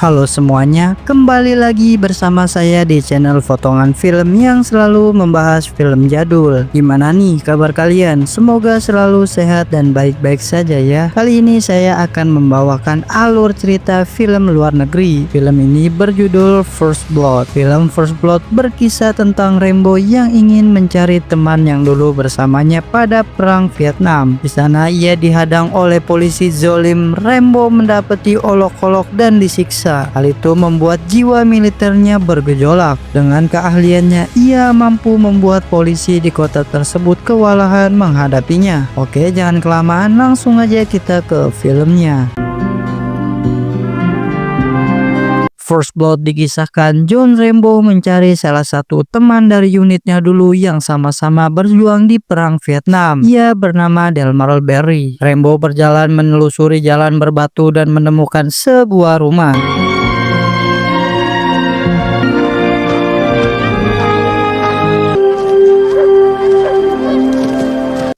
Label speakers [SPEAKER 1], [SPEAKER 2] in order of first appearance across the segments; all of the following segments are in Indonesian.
[SPEAKER 1] Halo semuanya, kembali lagi bersama saya di channel Potongan Film yang selalu membahas film jadul. Gimana nih kabar kalian? Semoga selalu sehat dan baik-baik saja ya. Kali ini saya akan membawakan alur cerita film luar negeri. Film ini berjudul First Blood. Film First Blood berkisah tentang Rambo yang ingin mencari teman yang dulu bersamanya pada perang Vietnam. Di sana ia dihadang oleh polisi zolim. Rambo mendapati olok-olok dan disiksa. Hal itu membuat jiwa militernya bergejolak. Dengan keahliannya, ia mampu membuat polisi di kota tersebut kewalahan menghadapinya. Oke, jangan kelamaan, langsung aja kita ke filmnya. First Blood dikisahkan John Rambo mencari salah satu teman dari unitnya dulu yang sama-sama berjuang di perang Vietnam. Ia bernama Delmar Berry. Rambo berjalan menelusuri jalan berbatu dan menemukan sebuah rumah.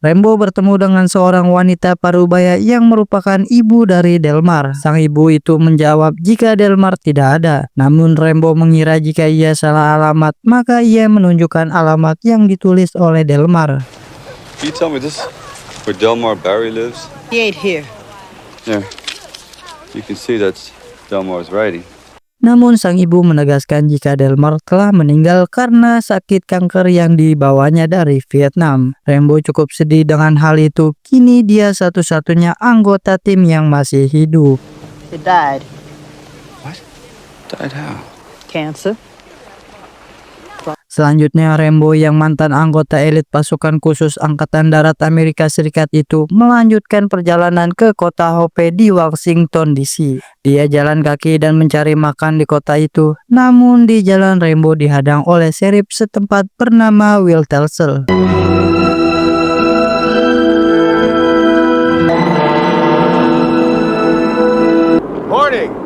[SPEAKER 1] Rambo bertemu dengan seorang wanita parubaya yang merupakan ibu dari Delmar. Sang ibu itu menjawab jika Delmar tidak ada. Namun Rambo mengira jika ia salah alamat, maka ia menunjukkan alamat yang ditulis oleh Delmar.
[SPEAKER 2] Can you tell me this where Delmar Barry lives?
[SPEAKER 3] He ain't here.
[SPEAKER 2] Yeah. You can see that's Delmar's writing.
[SPEAKER 1] Namun sang ibu menegaskan jika Delmar telah meninggal karena sakit kanker yang dibawanya dari Vietnam. Rambo cukup sedih dengan hal itu. Kini dia satu-satunya anggota tim yang masih hidup.
[SPEAKER 3] He died.
[SPEAKER 2] What? Died how?
[SPEAKER 3] Cancer.
[SPEAKER 1] Selanjutnya Rambo yang mantan anggota elit pasukan khusus Angkatan Darat Amerika Serikat itu melanjutkan perjalanan ke kota Hope di Washington DC. Dia jalan kaki dan mencari makan di kota itu. Namun di jalan Rambo dihadang oleh sheriff setempat bernama Will Telsel.
[SPEAKER 4] Morning.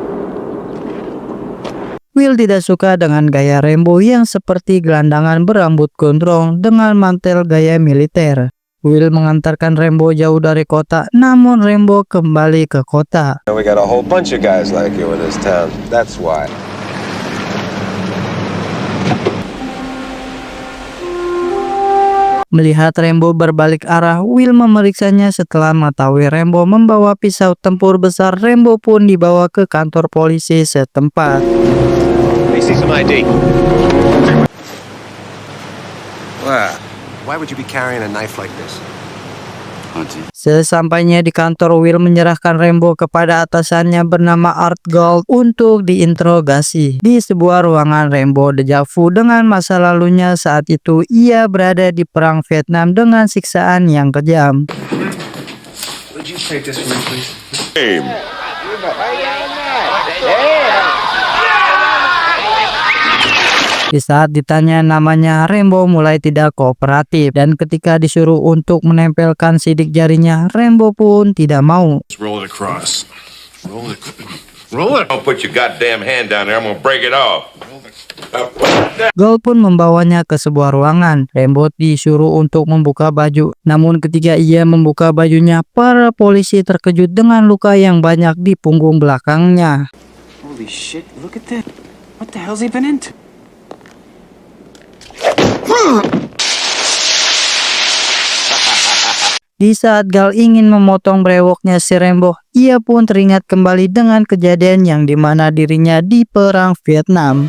[SPEAKER 1] Will tidak suka dengan gaya Rambo yang seperti gelandangan berambut gondrong dengan mantel gaya militer. Will mengantarkan Rambo jauh dari kota, namun Rambo kembali ke kota.
[SPEAKER 4] We got a whole bunch of guys like you in this town. That's why.
[SPEAKER 1] Melihat Rambo berbalik arah, Will memeriksanya. Setelah mengetahui Rambo membawa pisau tempur besar, Rambo pun dibawa ke kantor polisi setempat.
[SPEAKER 4] Let me see some ID.
[SPEAKER 2] Wow.
[SPEAKER 4] Why would you be carrying a knife like this?
[SPEAKER 2] Hunting.
[SPEAKER 1] Sesampainya di kantor, Will menyerahkan Rambo kepada atasannya bernama Art Gold untuk diinterogasi. Di sebuah ruangan, Rambo dejavu dengan masa lalunya saat itu ia berada di perang Vietnam dengan siksaan yang kejam.
[SPEAKER 4] Would you take this for me, please?
[SPEAKER 1] Di saat ditanya namanya, Rambo mulai tidak kooperatif, dan ketika disuruh untuk menempelkan sidik jarinya, Rambo pun tidak mau.
[SPEAKER 5] Roll it across. Roll it. Roll it. Don't put your goddamn hand down there. I'm gonna break it off.
[SPEAKER 1] Gold pun membawanya ke sebuah ruangan. Rambo disuruh untuk membuka baju. Namun ketika ia membuka bajunya, para polisi terkejut dengan luka yang banyak di punggung belakangnya.
[SPEAKER 6] Holy shit, look at that. What the hell's he been into?
[SPEAKER 1] Di saat Gal ingin memotong brewoknya si Rambo, ia pun teringat kembali dengan kejadian yang dimana dirinya di perang Vietnam.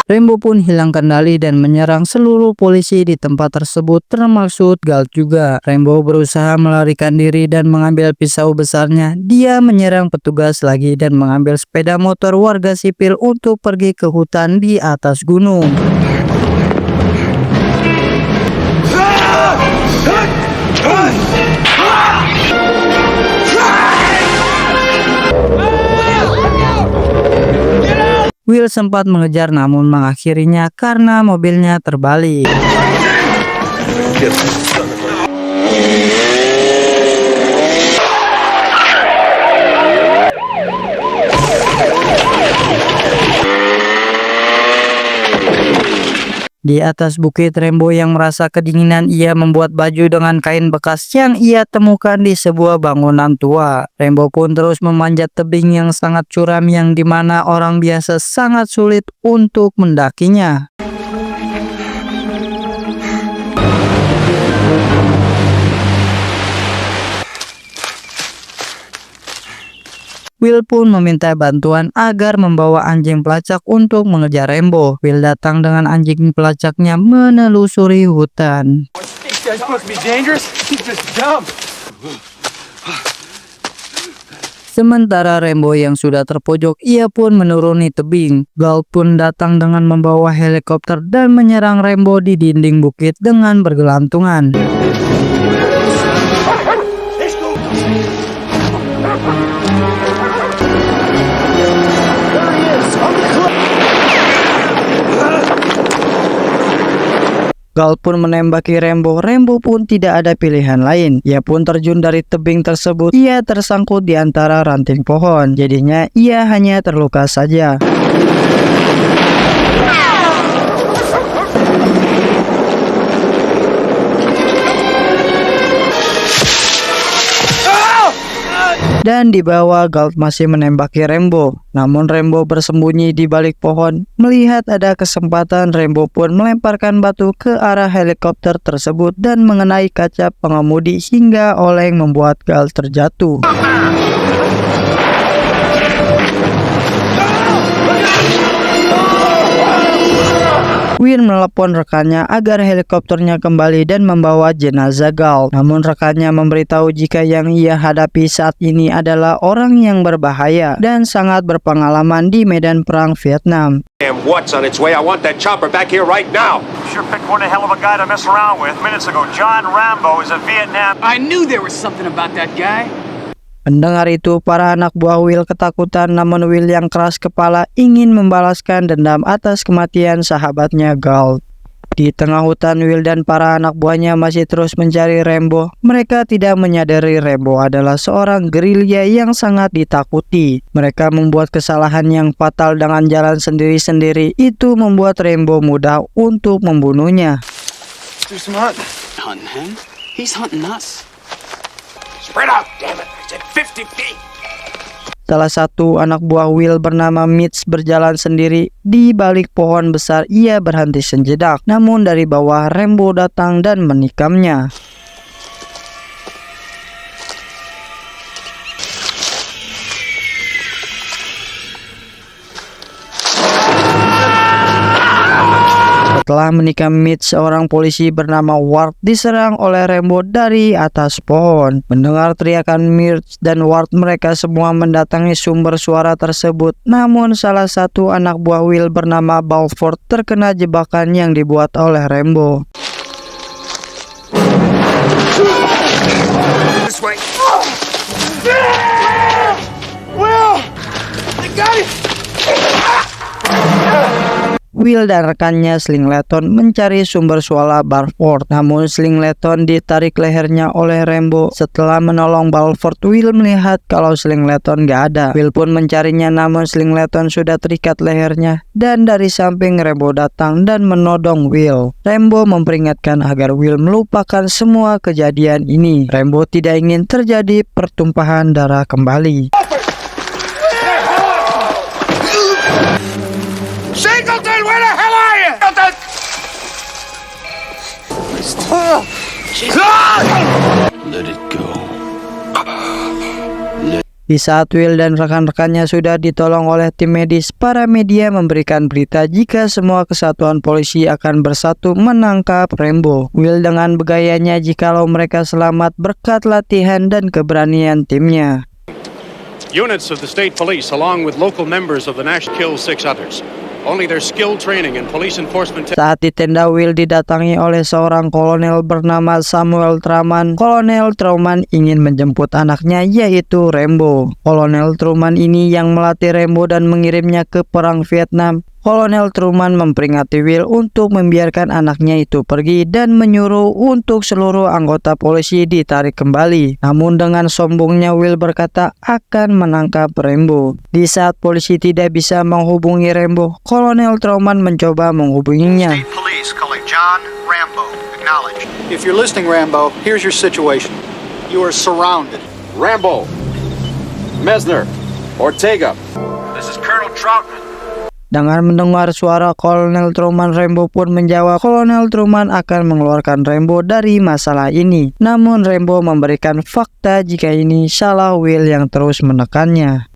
[SPEAKER 1] Rambo pun hilang kendali dan menyerang seluruh polisi di tempat tersebut, termasuk Gal juga. Rambo berusaha melarikan diri dan mengambil pisau besarnya. Dia menyerang petugas lagi dan mengambil sepeda motor warga sipil untuk pergi ke hutan di atas gunung. Will sempat mengejar namun mengakhirinya karena mobilnya terbalik. Di atas bukit, Rambo yang merasa kedinginan, ia membuat baju dengan kain bekas yang ia temukan di sebuah bangunan tua. Rambo pun terus memanjat tebing yang sangat curam yang dimana orang biasa sangat sulit untuk mendakinya. Will pun meminta bantuan agar membawa anjing pelacak untuk mengejar Rambo. Will datang dengan anjing pelacaknya menelusuri hutan.
[SPEAKER 6] These guys supposed to be dangerous? He's just dumb.
[SPEAKER 1] Sementara Rambo yang sudah terpojok, ia pun menuruni tebing. Galt pun datang dengan membawa helikopter dan menyerang Rambo di dinding bukit dengan bergelantungan. Galt pun menembaki Rambo. Rambo pun tidak ada pilihan lain. Ia pun terjun dari tebing tersebut. Ia tersangkut di antara ranting pohon. Jadinya ia hanya terluka saja. Dan di bawah, Galt masih menembaki Rambo. Namun Rambo bersembunyi di balik pohon. Melihat ada kesempatan, Rambo pun melemparkan batu ke arah helikopter tersebut dan mengenai kaca pengemudi hingga oleng membuat Galt terjatuh. Will menelepon rekannya agar helikopternya kembali dan membawa jenazah Galt. Namun rekannya memberitahu jika yang ia hadapi saat ini adalah orang yang berbahaya dan sangat berpengalaman di medan perang Vietnam.
[SPEAKER 4] Damn what's on its way. I want that chopper back here right now.
[SPEAKER 7] Sure picked one hell of a guy to mess around with. Minutes ago, John Rambo is a Vietnam.
[SPEAKER 6] I knew there was something about that guy.
[SPEAKER 1] Mendengar itu, para anak buah Will ketakutan, namun Will yang keras kepala ingin membalaskan dendam atas kematian sahabatnya Galt. Di tengah hutan, Will dan para anak buahnya masih terus mencari Rambo. Mereka tidak menyadari Rambo adalah seorang gerilya yang sangat ditakuti. Mereka membuat kesalahan yang fatal dengan jalan sendiri-sendiri. Itu membuat Rambo mudah untuk membunuhnya.
[SPEAKER 6] Do some hunting. Hunting him? He's hunting us.
[SPEAKER 7] Spread out, damn it! I said 50 feet!
[SPEAKER 1] Salah satu anak buah Will bernama Mitch berjalan sendiri di balik pohon besar. Ia berhenti sejenak, namun dari bawah Rambo datang dan menikamnya. Setelah menikam Mitch, seorang polisi bernama Ward diserang oleh Rambo dari atas pohon. Mendengar teriakan Mitch dan Ward, mereka semua mendatangi sumber suara tersebut. Namun salah satu anak buah Will bernama Balford terkena jebakan yang dibuat oleh Rambo.
[SPEAKER 7] This way. Will! I got it!
[SPEAKER 1] Will dan rekannya Slingleton mencari sumber suara Balford, namun Slingleton ditarik lehernya oleh Rambo. Setelah menolong Balford, Will melihat kalau Slingleton gak ada. Will pun mencarinya, namun Slingleton sudah terikat lehernya. Dan dari samping Rambo datang dan menodong Will. Rambo memperingatkan agar Will melupakan semua kejadian ini. Rambo tidak ingin terjadi pertumpahan darah kembali.
[SPEAKER 7] Singleton, where the hell are you?
[SPEAKER 2] Let it go.
[SPEAKER 1] Di saat Will dan rekan-rekannya sudah ditolong oleh tim medis, para media memberikan berita jika semua kesatuan polisi akan bersatu menangkap Rambo. Will dengan bergayanya jikalau mereka selamat berkat latihan dan keberanian timnya.
[SPEAKER 8] Units of the state police, along with local members of the National, killed 6 others. Only their skill training and police enforcement.
[SPEAKER 1] Saat di tenda, Will didatangi oleh seorang kolonel bernama Samuel Truman. Kolonel Truman ingin menjemput anaknya, yaitu Rambo. Kolonel Truman ini yang melatih Rambo dan mengirimnya ke perang Vietnam. Kolonel Truman memperingati Will untuk membiarkan anaknya itu pergi dan menyuruh untuk seluruh anggota polisi ditarik kembali. Namun dengan sombongnya Will berkata akan menangkap Rambo. Di saat polisi tidak bisa menghubungi Rambo, Kolonel Truman mencoba menghubunginya.
[SPEAKER 7] State police
[SPEAKER 9] Police calling John Rambo. Acknowledge.
[SPEAKER 10] If you're listening, Rambo, here's your situation. You are surrounded.
[SPEAKER 6] Rambo, Mesner, Ortega.
[SPEAKER 7] This is Colonel Troutman.
[SPEAKER 1] Dengan mendengar suara Kolonel Truman, Rambo pun menjawab Kolonel Truman akan mengeluarkan Rambo dari masalah ini. Namun Rambo memberikan fakta jika ini salah Will yang terus menekannya.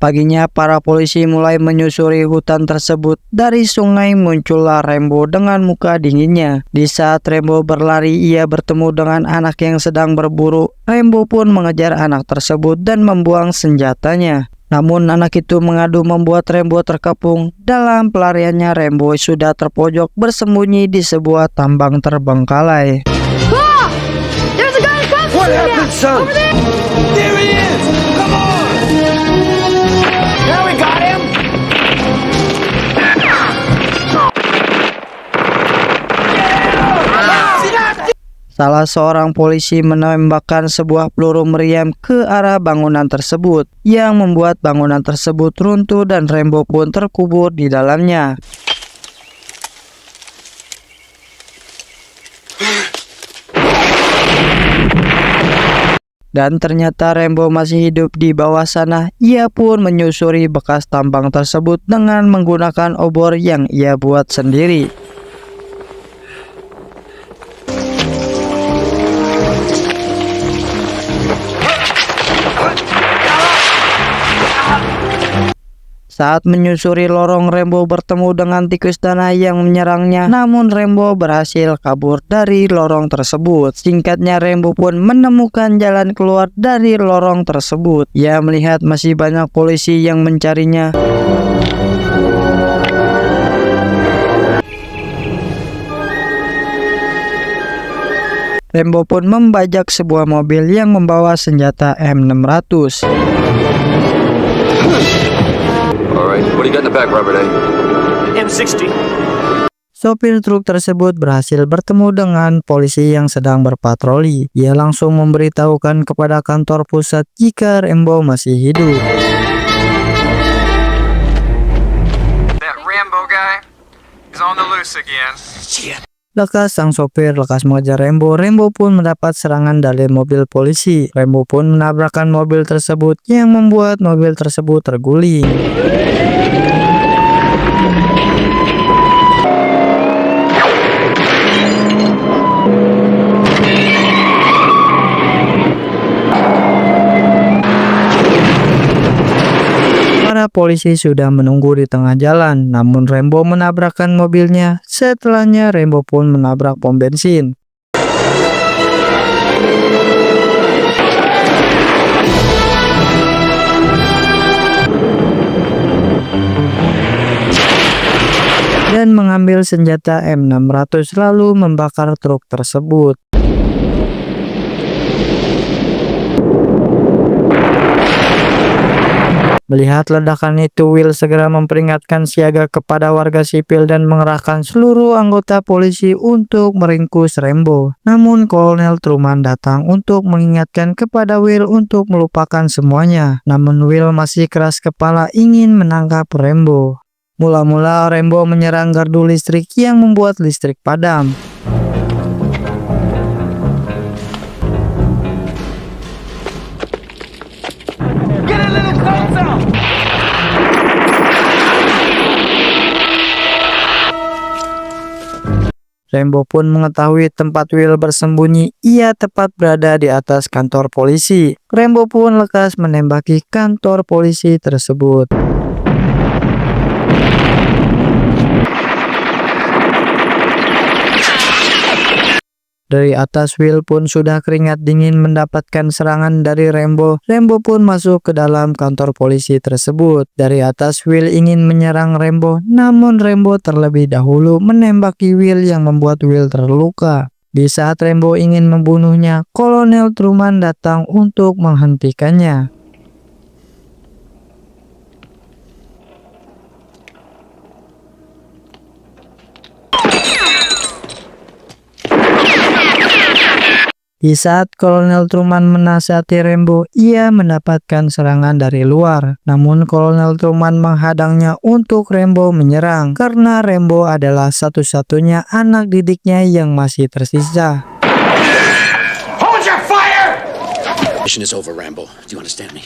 [SPEAKER 1] Paginya para polisi mulai menyusuri hutan tersebut. Dari sungai muncullah Rambo dengan muka dinginnya. Di saat Rambo berlari, ia bertemu dengan anak yang sedang berburu. Rambo pun mengejar anak tersebut dan membuang senjatanya. Namun anak itu mengadu membuat Rambo terkepung. Dalam pelariannya, Rambo sudah terpojok bersembunyi di sebuah tambang terbengkalai.
[SPEAKER 4] What happened, son? There he is! Come on!
[SPEAKER 6] Now we got him!
[SPEAKER 1] Salah seorang polisi menembakkan sebuah peluru meriam ke arah bangunan tersebut, yang membuat bangunan tersebut runtuh dan Rambo pun terkubur di dalamnya. Dan ternyata Rambo masih hidup di bawah sana. Ia pun menyusuri bekas tambang tersebut dengan menggunakan obor yang ia buat sendiri. Saat menyusuri lorong, Rambo bertemu dengan tikus tanah yang menyerangnya. Namun Rambo berhasil kabur dari lorong tersebut. Singkatnya, Rambo pun menemukan jalan keluar dari lorong tersebut. Ia melihat masih banyak polisi yang mencarinya. Rambo pun membajak sebuah mobil yang membawa senjata M600.
[SPEAKER 2] Alright, what do you got in the back, Robert A?
[SPEAKER 7] M60.
[SPEAKER 1] Sopir truk tersebut berhasil bertemu dengan polisi yang sedang berpatroli. Ia langsung memberitahukan kepada kantor pusat jika Rambo masih hidup.
[SPEAKER 7] That Rambo guy is on the loose again.
[SPEAKER 1] Lekas sang sopir lekas mengejar Rambo. Rambo pun mendapat serangan dari mobil polisi. Rambo pun menabrakkan mobil tersebut yang membuat mobil tersebut terguling. Para polisi sudah menunggu di tengah jalan, namun Rambo menabrakkan mobilnya. Setelahnya Rambo pun menabrak pom bensin. Dan mengambil senjata M600 lalu membakar truk tersebut. Melihat ledakan itu, Will segera memperingatkan siaga kepada warga sipil dan mengerahkan seluruh anggota polisi untuk meringkus Rambo. Namun Kolonel Truman datang untuk mengingatkan kepada Will untuk melupakan semuanya. Namun Will masih keras kepala ingin menangkap Rambo. Mula-mula Rambo menyerang gardu listrik yang membuat listrik padam. Rambo pun mengetahui tempat Will bersembunyi. Ia tepat berada di atas kantor polisi. Rambo pun lekas menembaki kantor polisi tersebut. Dari atas, Will pun sudah keringat dingin mendapatkan serangan dari Rambo. Rambo pun masuk ke dalam kantor polisi tersebut. Dari atas, Will ingin menyerang Rambo, namun Rambo terlebih dahulu menembaki Will yang membuat Will terluka. Di saat Rambo ingin membunuhnya, Kolonel Truman datang untuk menghentikannya. Di saat Kolonel Truman menasihati Rambo, ia mendapatkan serangan dari luar. Namun Kolonel Truman menghadangnya untuk Rambo menyerang karena Rambo adalah satu-satunya anak didiknya yang masih tersisa.
[SPEAKER 6] Hold your fire! Mission is over, Rambo. Do you understand me?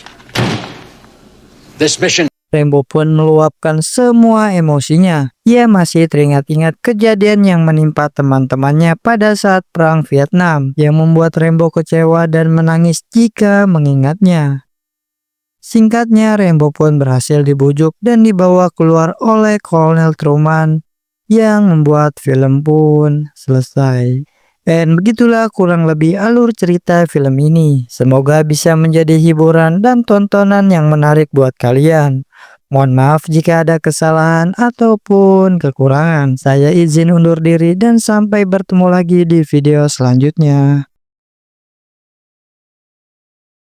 [SPEAKER 6] This mission.
[SPEAKER 1] Rambo pun meluapkan semua emosinya. Ia masih teringat-ingat kejadian yang menimpa teman-temannya pada saat Perang Vietnam, yang membuat Rambo kecewa dan menangis jika mengingatnya. Singkatnya, Rambo pun berhasil dibujuk dan dibawa keluar oleh Kolonel Truman, yang membuat film pun selesai. Dan begitulah kurang lebih alur cerita film ini. Semoga bisa menjadi hiburan dan tontonan yang menarik buat kalian. Mohon maaf jika ada kesalahan ataupun kekurangan. Saya izin undur diri dan sampai bertemu lagi di video selanjutnya.